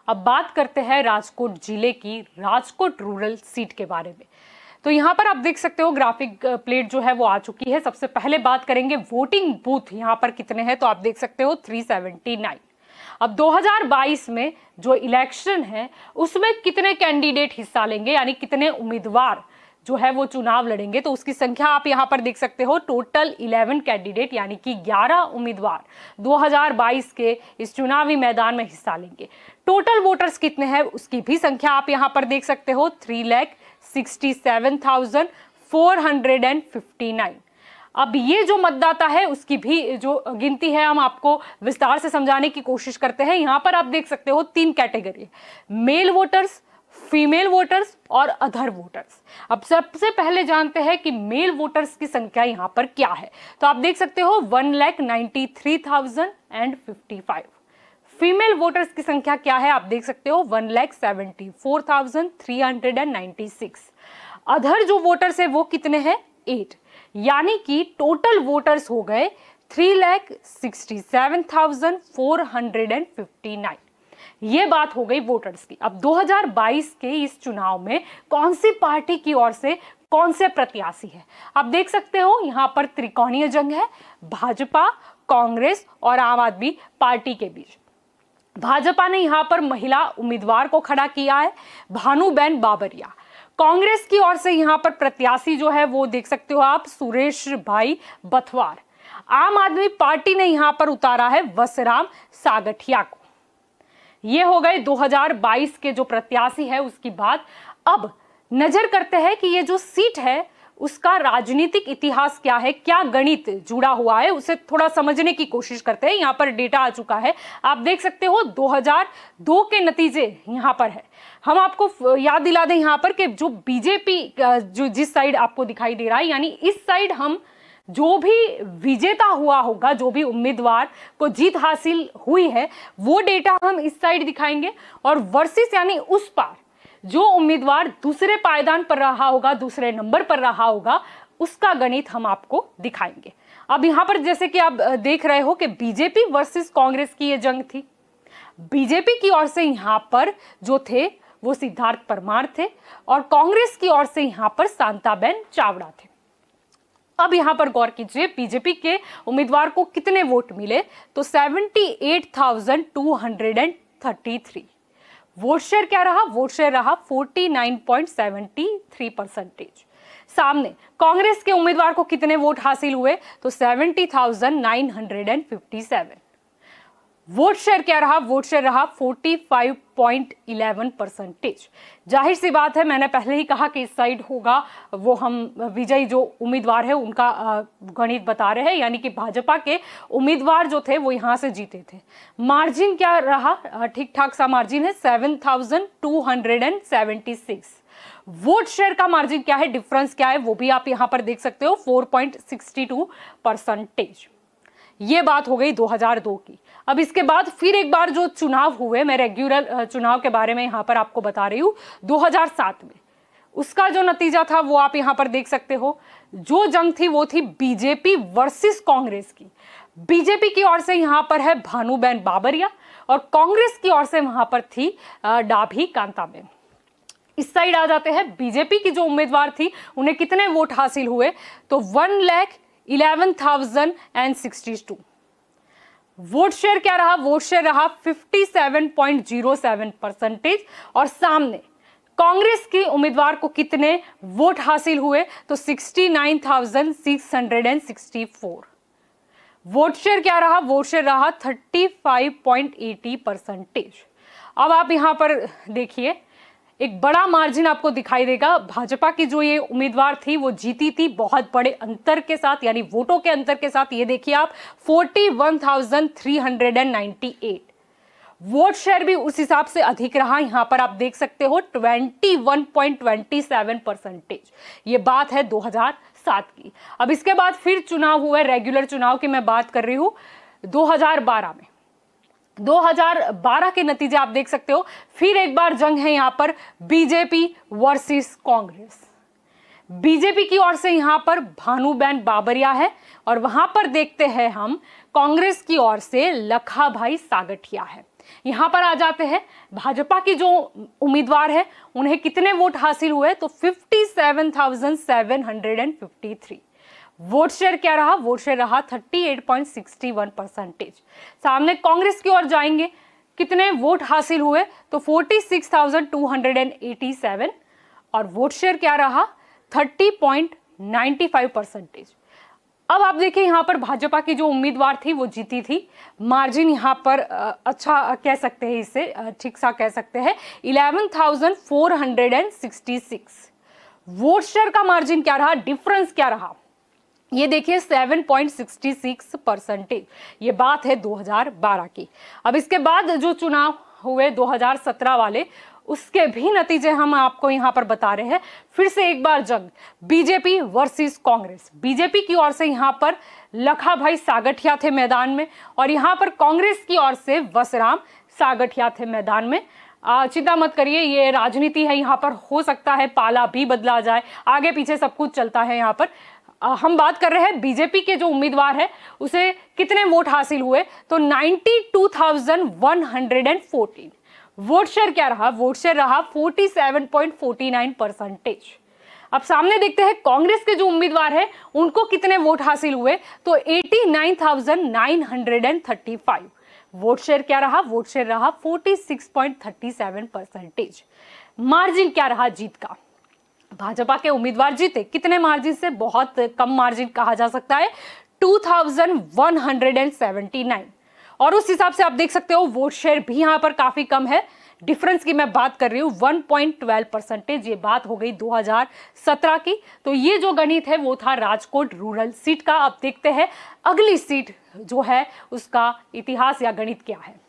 अब बात करते हैं राजकोट जिले की राजकोट रूरल सीट के बारे में। तो यहाँ पर आप देख सकते हो ग्राफिक प्लेट जो है वो आ चुकी है। सबसे पहले बात करेंगे वोटिंग बूथ यहाँ पर कितने हैं, तो आप देख सकते हो 379। अब 2022 में जो इलेक्शन है उसमें कितने कैंडिडेट हिस्सा लेंगे, यानी कितने उम्मीदवार जो है वो चुनाव लड़ेंगे, तो उसकी संख्या आप यहाँ पर देख सकते हो। टोटल 11 कैंडिडेट यानी कि 11 उम्मीदवार 2022 के इस चुनावी मैदान में हिस्सा लेंगे। टोटल वोटर्स कितने हैं उसकी भी संख्या आप यहाँ पर देख सकते हो, 3,67,459। अब ये जो मतदाता है उसकी भी जो गिनती है हम आपको विस्तार से समझाने की कोशिश करते हैं। यहाँ पर आप देख सकते हो 3 category, male voters, female voters और अदर वोटर्स। अब सबसे पहले जानते हैं कि मेल वोटर्स की संख्या यहाँ पर क्या है, तो आप देख सकते हो 1,93,055। फीमेल वोटर्स की संख्या क्या है, आप देख सकते हो 1,74,396। अदर जो वोटर्स है वो कितने हैं, 8, यानी कि टोटल वोटर्स हो गए 3,67,459। ये बात हो गई वोटर्स की। अब 2022 के इस चुनाव में कौन सी पार्टी की ओर से कौन से प्रत्याशी है, आप देख सकते हो यहाँ पर त्रिकोणीय जंग है, भाजपा, कांग्रेस और आम आदमी पार्टी के बीच। भाजपा ने यहाँ पर महिला उम्मीदवार को खड़ा किया है, भानुबेन बाबरिया। कांग्रेस की ओर से यहाँ पर प्रत्याशी जो है वो देख सकते हो आप, सुरेश भाई बथवार। आम आदमी पार्टी ने यहाँ पर उतारा है वसराम सागठिया को। ये हो गए 2022 के जो प्रत्याशी है उसकी बात। अब नजर करते हैं कि ये जो सीट है उसका राजनीतिक इतिहास क्या है, क्या गणित जुड़ा हुआ है, उसे थोड़ा समझने की कोशिश करते हैं। यहाँ पर डेटा आ चुका है, आप देख सकते हो 2002 के नतीजे यहाँ पर है। हम आपको याद दिला दें यहाँ पर कि जो बीजेपी जो जिस साइड आपको दिखाई दे रहा है, यानी इस साइड हम जो भी विजेता हुआ होगा, जो भी उम्मीदवार को जीत हासिल हुई है वो डेटा हम इस साइड दिखाएंगे, और वर्सेस यानी उस पार जो उम्मीदवार दूसरे पायदान पर रहा होगा, दूसरे नंबर पर रहा होगा, उसका गणित हम आपको दिखाएंगे। अब यहाँ पर जैसे कि आप देख रहे हो कि बीजेपी वर्सेस कांग्रेस की ये जंग थी। बीजेपी की ओर से यहाँ पर जो थे वो सिद्धार्थ परमार थे और कांग्रेस की ओर से यहाँ पर शांताबेन चावड़ा थे। अब यहाँ पर गौर कीजिए बीजेपी के उम्मीदवार को कितने वोट मिले, तो 78,233। वोट शेयर क्या रहा, वोट शेयर रहा 49.73%। सामने कांग्रेस के उम्मीदवार को कितने वोट हासिल हुए, तो 70,957। वोट शेयर क्या रहा, वोट शेयर रहा 45.11%। जाहिर सी बात है, मैंने पहले ही कहा कि इस साइड होगा वो हम विजयी जो उम्मीदवार है उनका गणित बता रहे हैं, यानी कि भाजपा के उम्मीदवार जो थे वो यहां से जीते थे। मार्जिन क्या रहा, ठीक ठाक सा मार्जिन है 7,276। वोट शेयर का मार्जिन क्या है, डिफरेंस क्या है, वो भी आप यहां पर देख सकते हो 4.62%। ये बात हो गई 2002 की। अब इसके बाद फिर एक बार जो चुनाव हुए, मैं रेगुलर चुनाव के बारे में यहां पर आपको बता रही हूं, 2007 में उसका जो नतीजा था वो आप यहां पर देख सकते हो। जो जंग थी वो थी बीजेपी वर्सेस कांग्रेस की। बीजेपी की ओर से यहां पर है भानुबेन बाबरिया और कांग्रेस की ओर से वहां पर थी डाभी कांताबेन। इस साइड आ जाते हैं, बीजेपी की जो उम्मीदवार थी उन्हें कितने वोट हासिल हुए, तो 1,11,062। वोट शेयर क्या रहा, वोट शेयर रहा 57.07%। और सामने कांग्रेस के उम्मीदवार को कितने वोट हासिल हुए, तो 69,664। वोट शेयर क्या रहा, वोट शेयर रहा 35.80%। अब आप यहां पर देखिए एक बड़ा मार्जिन आपको दिखाई देगा। भाजपा की जो ये उम्मीदवार थी वो जीती थी बहुत बड़े अंतर के साथ, यानी वोटों के अंतर के साथ। ये देखिए आप 41,398। वोट शेयर भी उस हिसाब से अधिक रहा, यहां पर आप देख सकते हो 21.27%। ये बात है 2007 की। अब इसके बाद फिर चुनाव हुए, रेगुलर चुनाव की मैं बात कर रही हूं 2012 में। 2012 के नतीजे आप देख सकते हो। फिर एक बार जंग है यहां पर बीजेपी वर्सेस कांग्रेस। बीजेपी की ओर से यहां पर भानुबेन बाबरिया है और वहां पर देखते हैं हम कांग्रेस की ओर से लखाभाई सागठिया है। यहाँ पर आ जाते हैं, भाजपा की जो उम्मीदवार है उन्हें कितने वोट हासिल हुए, तो 57,753। वोट शेयर क्या रहा, वोट शेयर रहा 38.61%। सामने कांग्रेस की ओर जाएंगे, कितने वोट हासिल हुए, तो 46,287 और वोट शेयर क्या रहा 30.95%। अब आप देखिए यहाँ पर भाजपा की जो उम्मीदवार थी वो जीती थी, मार्जिन यहाँ पर अच्छा कह सकते हैं, इसे ठीक सा कह सकते हैं 11,466। वोट शेयर का मार्जिन क्या रहा, डिफरेंस क्या रहा, ये देखिए 7.66%। ये बात है 2012 की। अब इसके बाद जो चुनाव हुए 2017 वाले, उसके भी नतीजे हम आपको यहाँ पर बता रहे हैं। फिर से एक बार जंग, बीजेपी वर्सेस कांग्रेस। बीजेपी की ओर से यहाँ पर लखा भाई सागठिया थे मैदान में, और यहाँ पर कांग्रेस की ओर से वसराम सागठिया थे मैदान में। चिंता मत करिए, ये राजनीति है, यहाँ पर हो सकता है पाला भी बदला जाए, आगे पीछे सब कुछ चलता है। यहाँ पर हम बात कर रहे हैं बीजेपी के जो उम्मीदवार है उसे कितने वोट हासिल हुए, तो 92,114। वोट शेयर क्या रहा, वोट शेयर रहा 47.49%। अब सामने देखते हैं कांग्रेस के जो उम्मीदवार है उनको कितने वोट हासिल हुए, तो 89,935। वोट शेयर क्या रहा, वोट शेयर रहा 46.37%। मार्जिन क्या रहा जीत का, भाजपा के उम्मीदवार जीते कितने मार्जिन से, बहुत कम मार्जिन कहा जा सकता है 2179। और उस हिसाब से आप देख सकते हो वोट शेयर भी यहाँ पर काफी कम है। डिफरेंस की मैं बात कर रही हूँ 1.12%। ये बात हो गई 2017 की। तो ये जो गणित है वो था राजकोट रूरल सीट का। अब देखते हैं अगली सीट जो है उसका इतिहास या गणित क्या है।